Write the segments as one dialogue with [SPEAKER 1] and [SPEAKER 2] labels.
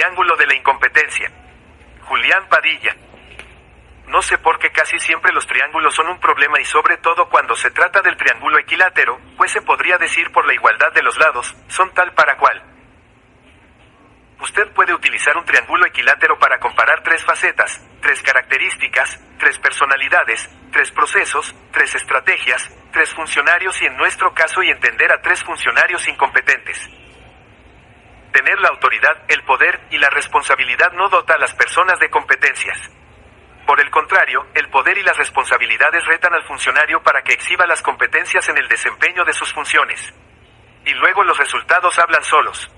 [SPEAKER 1] triángulo de la incompetencia. Julián Padilla. No sé por qué casi siempre los triángulos son un problema y sobre todo cuando se trata del triángulo equilátero, pues se podría decir por la igualdad de los lados, son tal para cual. Usted puede utilizar un triángulo equilátero para comparar tres facetas, tres características, tres personalidades, tres procesos, tres estrategias, tres funcionarios y en nuestro caso y entender a tres funcionarios incompetentes. Tener la autoridad, el poder y la responsabilidad no dota a las personas de competencias. Por el contrario, el poder y las responsabilidades retan al funcionario para que exhiba las competencias en el desempeño de sus funciones. Y luego los resultados hablan solos.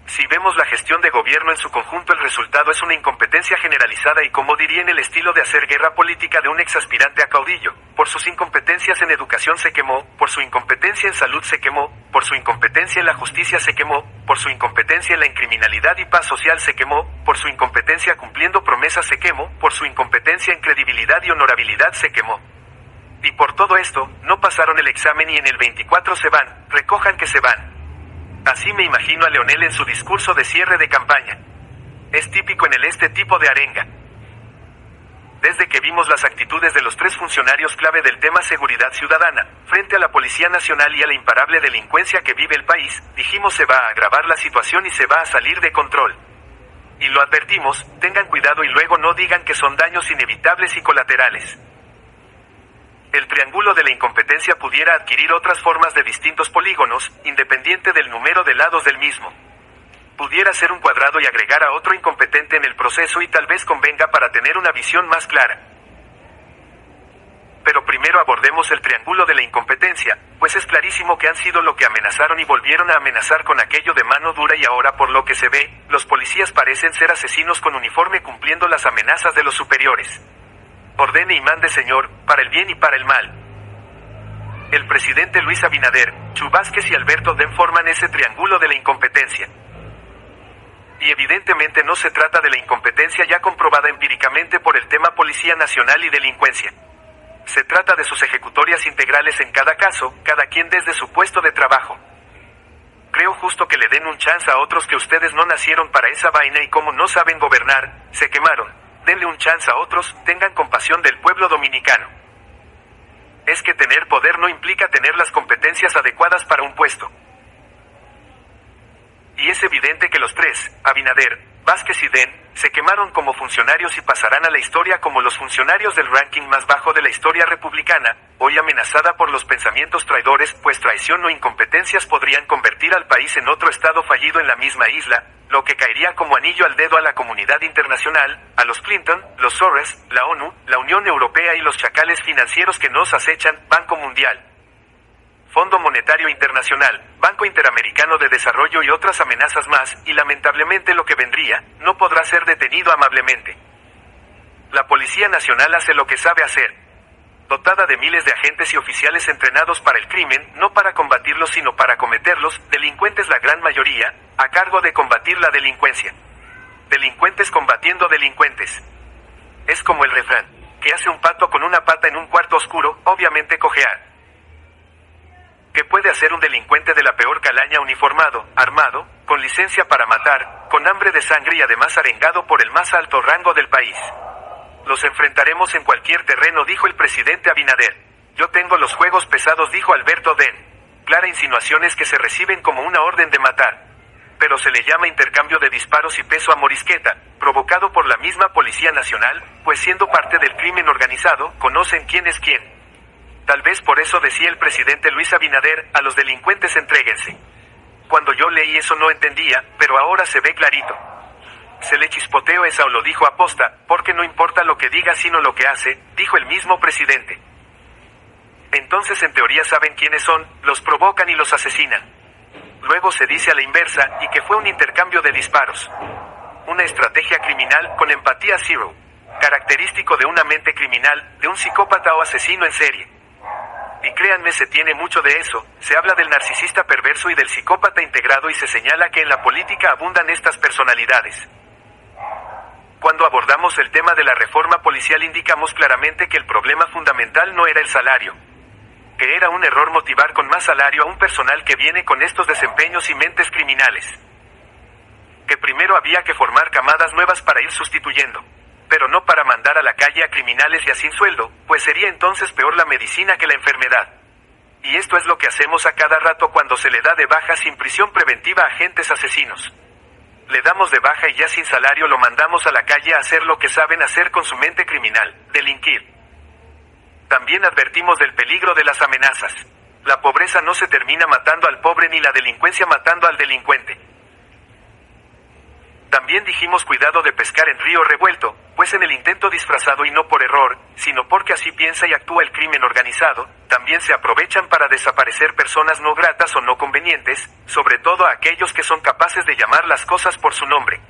[SPEAKER 1] Si vemos la gestión de gobierno en su conjunto, el resultado es una incompetencia generalizada y, como diría, en el estilo de hacer guerra política de un exaspirante a caudillo. Por sus incompetencias en educación se quemó, por su incompetencia en salud se quemó, por su incompetencia en la justicia se quemó, por su incompetencia en la criminalidad y paz social se quemó, por su incompetencia cumpliendo promesas se quemó, por su incompetencia en credibilidad y honorabilidad se quemó. Y por todo esto, no pasaron el examen y en el 24 se van, recojan que se van. Así me imagino a Leonel en su discurso de cierre de campaña. Es típico en él este tipo de arenga. Desde que vimos las actitudes de los tres funcionarios clave del tema seguridad ciudadana, frente a la Policía Nacional y a la imparable delincuencia que vive el país, dijimos se va a agravar la situación y se va a salir de control. Y lo advertimos, tengan cuidado y luego no digan que son daños inevitables y colaterales. El triángulo de la incompetencia pudiera adquirir otras formas de distintos polígonos, independiente del número de lados del mismo. Pudiera ser un cuadrado y agregar a otro incompetente en el proceso y tal vez convenga para tener una visión más clara. Pero primero abordemos el triángulo de la incompetencia, pues es clarísimo que han sido lo que amenazaron y volvieron a amenazar con aquello de mano dura y ahora por lo que se ve, los policías parecen ser asesinos con uniforme cumpliendo las amenazas de los superiores. Ordene y mande, señor, para el bien y para el mal. El presidente Luis Abinader, Chu Vázquez y Alberto Den forman ese triángulo de la incompetencia. Y evidentemente no se trata de la incompetencia ya comprobada empíricamente por el tema Policía Nacional y delincuencia. Se trata de sus ejecutorias integrales en cada caso, cada quien desde su puesto de trabajo. Creo justo que le den un chance a otros que ustedes no nacieron para esa vaina y como no saben gobernar, se quemaron. Denle un chance a otros, tengan compasión del pueblo dominicano. Es que tener poder no implica tener las competencias adecuadas para un puesto. Y es evidente que los tres, Abinader, Vázquez y Den, se quemaron como funcionarios y pasarán a la historia como los funcionarios del ranking más bajo de la historia republicana, hoy amenazada por los pensamientos traidores, pues traición o incompetencias podrían convertir al país en otro estado fallido en la misma isla, lo que caería como anillo al dedo a la comunidad internacional, a los Clinton, los Soros, la ONU, la Unión Europea y los chacales financieros que nos acechan, Banco Mundial, Fondo Monetario Internacional, Banco Interamericano de Desarrollo y otras amenazas más, y lamentablemente lo que vendría, no podrá ser detenido amablemente. La Policía Nacional hace lo que sabe hacer. Dotada de miles de agentes y oficiales entrenados para el crimen, no para combatirlos sino para cometerlos, delincuentes la gran mayoría, a cargo de combatir la delincuencia. Delincuentes combatiendo delincuentes. Es como el refrán, que hace un pato con una pata en un cuarto oscuro, obviamente cojear. ¿Qué puede hacer un delincuente de la peor calaña uniformado, armado, con licencia para matar, con hambre de sangre y además arengado por el más alto rango del país? Los enfrentaremos en cualquier terreno, dijo el presidente Abinader. Yo tengo los juegos pesados, dijo Alberto Den. Clara insinuaciones que se reciben como una orden de matar. Pero se le llama intercambio de disparos y peso a morisqueta, provocado por la misma Policía Nacional, pues siendo parte del crimen organizado, conocen quién es quién. Tal vez por eso decía el presidente Luis Abinader, a los delincuentes entréguense. Cuando yo leí eso no entendía, pero ahora se ve clarito. Se le chispoteó esa o lo dijo aposta, porque no importa lo que diga sino lo que hace, dijo el mismo presidente. Entonces en teoría saben quiénes son, los provocan y los asesinan. Luego se dice a la inversa, y que fue un intercambio de disparos. Una estrategia criminal, con empatía zero. Característico de una mente criminal, de un psicópata o asesino en serie. Y créanme, se tiene mucho de eso, se habla del narcisista perverso y del psicópata integrado y se señala que en la política abundan estas personalidades. Cuando abordamos el tema de la reforma policial indicamos claramente que el problema fundamental no era el salario. Que era un error motivar con más salario a un personal que viene con estos desempeños y mentes criminales. que primero había que formar camadas nuevas para ir sustituyendo. Pero no para mandar a la calle a criminales ya sin sueldo, pues sería entonces peor la medicina que la enfermedad. Y esto es lo que hacemos a cada rato cuando se le da de baja sin prisión preventiva a agentes asesinos. Le damos de baja y ya sin salario lo mandamos a la calle a hacer lo que saben hacer con su mente criminal, delinquir. También advertimos del peligro de las amenazas. La pobreza no se termina matando al pobre ni la delincuencia matando al delincuente. También dijimos cuidado de pescar en río revuelto, pues en el intento disfrazado y no por error, sino porque así piensa y actúa el crimen organizado, también se aprovechan para desaparecer personas no gratas o no convenientes, sobre todo a aquellos que son capaces de llamar las cosas por su nombre.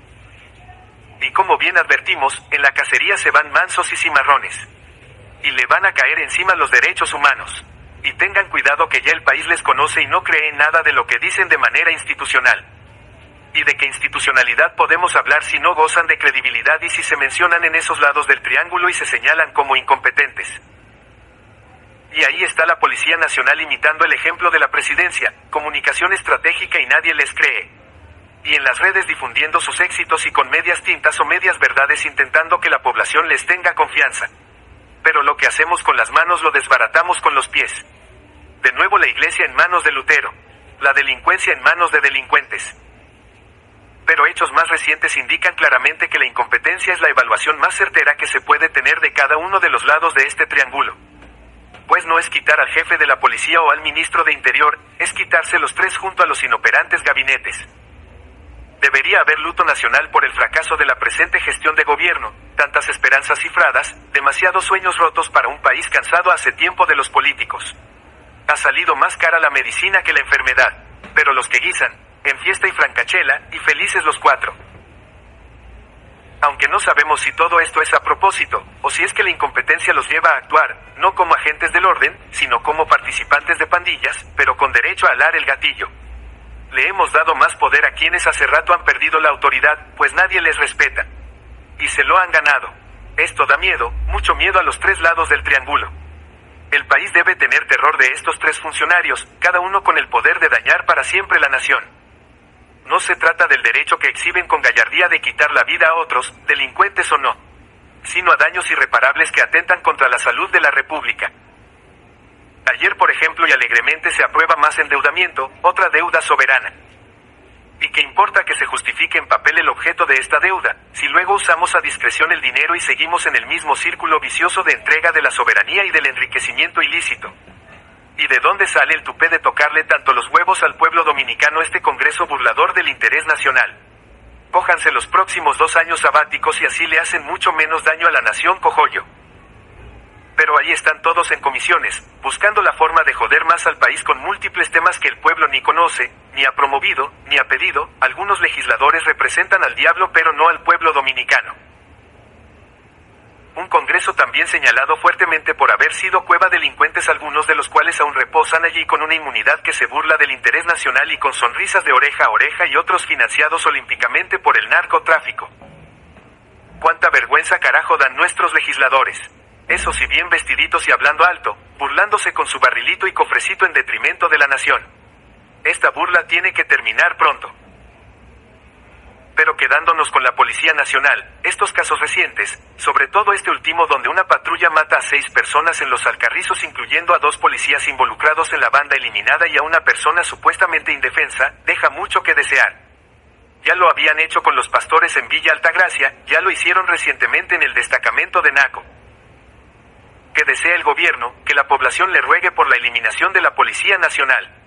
[SPEAKER 1] Y como bien advertimos, en la cacería se van mansos y cimarrones. Y le van a caer encima los derechos humanos. Y tengan cuidado que ya el país les conoce y no cree en nada de lo que dicen de manera institucional. ¿Y de qué institucionalidad podemos hablar si no gozan de credibilidad y si se mencionan en esos lados del triángulo y se señalan como incompetentes? Y ahí está la Policía Nacional imitando el ejemplo de la presidencia, comunicación estratégica y nadie les cree. Y en las redes difundiendo sus éxitos y con medias tintas o medias verdades intentando que la población les tenga confianza. Pero lo que hacemos con las manos lo desbaratamos con los pies. De nuevo la iglesia en manos de Lutero. La delincuencia en manos de delincuentes. Pero hechos más recientes indican claramente que la incompetencia es la evaluación más certera que se puede tener de cada uno de los lados de este triángulo. Pues no es quitar al jefe de la policía o al ministro de Interior, es quitarse los tres junto a los inoperantes gabinetes. Debería haber luto nacional por el fracaso de la presente gestión de gobierno, tantas esperanzas cifradas, demasiados sueños rotos para un país cansado hace tiempo de los políticos. Ha salido más cara la medicina que la enfermedad, pero los que guisan, en fiesta y francachela, y felices los cuatro. Aunque no sabemos si todo esto es a propósito, o si es que la incompetencia los lleva a actuar, no como agentes del orden, sino como participantes de pandillas, pero con derecho a alar el gatillo. Le hemos dado más poder a quienes hace rato han perdido la autoridad, pues nadie les respeta. Y se lo han ganado. Esto da miedo, mucho miedo a los tres lados del triángulo. El país debe tener terror de estos tres funcionarios, cada uno con el poder de dañar para siempre la nación. No se trata del derecho que exhiben con gallardía de quitar la vida a otros, delincuentes o no, sino a daños irreparables que atentan contra la salud de la República. Ayer, por ejemplo, y alegremente se aprueba más endeudamiento, otra deuda soberana. ¿Y qué importa que se justifique en papel el objeto de esta deuda, si luego usamos a discreción el dinero y seguimos en el mismo círculo vicioso de entrega de la soberanía y del enriquecimiento ilícito? ¿Y de dónde sale el tupé de tocarle tanto los huevos al pueblo dominicano este Congreso burlador del interés nacional? Cójanse los próximos 2 años sabáticos y así le hacen mucho menos daño a la nación, cojollo. Pero ahí están todos en comisiones, buscando la forma de joder más al país con múltiples temas que el pueblo ni conoce, ni ha promovido, ni ha pedido. Algunos legisladores representan al diablo pero no al pueblo dominicano. Un Congreso también señalado fuertemente por haber sido cueva delincuentes, algunos de los cuales aún reposan allí con una inmunidad que se burla del interés nacional y con sonrisas de oreja a oreja, y otros financiados olímpicamente por el narcotráfico. Cuánta vergüenza carajo dan nuestros legisladores. Eso sí, bien vestiditos y hablando alto, burlándose con su barrilito y cofrecito en detrimento de la nación. Esta burla tiene que terminar pronto. Pero quedándonos con la Policía Nacional, estos casos recientes, sobre todo este último donde una patrulla mata a 6 personas en Los Alcarrizos, incluyendo a 2 policías involucrados en la banda eliminada y a una persona supuestamente indefensa, deja mucho que desear. Ya lo habían hecho con los pastores en Villa Altagracia, ya lo hicieron recientemente en el destacamento de Naco. Que desea el gobierno, que la población le ruegue por la eliminación de la Policía Nacional.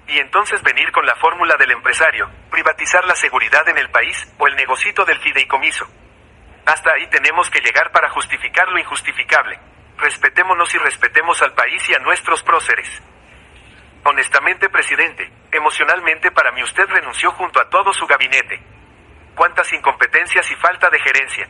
[SPEAKER 1] Y entonces venir con la fórmula del empresario, privatizar la seguridad en el país, o el negocito del fideicomiso. Hasta ahí tenemos que llegar para justificar lo injustificable. Respetémonos y respetemos al país y a nuestros próceres. Honestamente, presidente, emocionalmente para mí usted renunció junto a todo su gabinete. Cuántas incompetencias y falta de gerencia.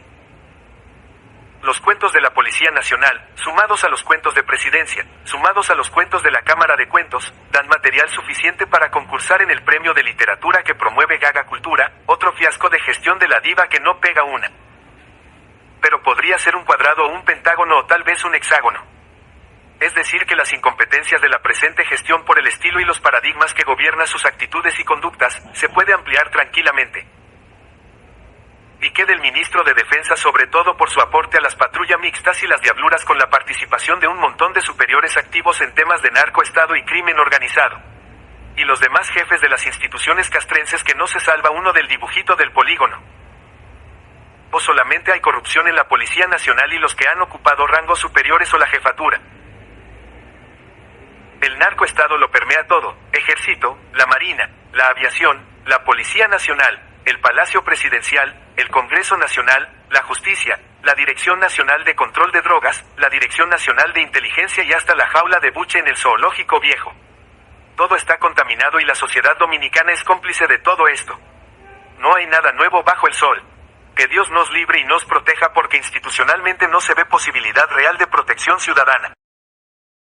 [SPEAKER 1] Los cuentos de la Policía Nacional, sumados a los cuentos de presidencia, sumados a los cuentos de la Cámara de Cuentos, dan material suficiente para concursar en el premio de literatura que promueve Gaga Cultura, otro fiasco de gestión de la diva que no pega una. Pero podría ser un cuadrado o un pentágono o tal vez un hexágono. Es decir, que las incompetencias de la presente gestión por el estilo y los paradigmas que gobiernan sus actitudes y conductas, se puede ampliar tranquilamente. ¿Y qué del ministro de Defensa, sobre todo por su aporte a las patrullas mixtas y las diabluras con la participación de un montón de superiores activos en temas de narcoestado y crimen organizado? Y los demás jefes de las instituciones castrenses que no se salva uno del dibujito del polígono. ¿O solamente hay corrupción en la Policía Nacional y los que han ocupado rangos superiores o la jefatura? El narcoestado lo permea todo: Ejército, la Marina, la Aviación, la Policía Nacional, el Palacio Presidencial, el Congreso Nacional, la Justicia, la Dirección Nacional de Control de Drogas, la Dirección Nacional de Inteligencia y hasta la jaula de buche en el Zoológico Viejo. Todo está contaminado y la sociedad dominicana es cómplice de todo esto. No hay nada nuevo bajo el sol. Que Dios nos libre y nos proteja, porque institucionalmente no se ve posibilidad real de protección ciudadana.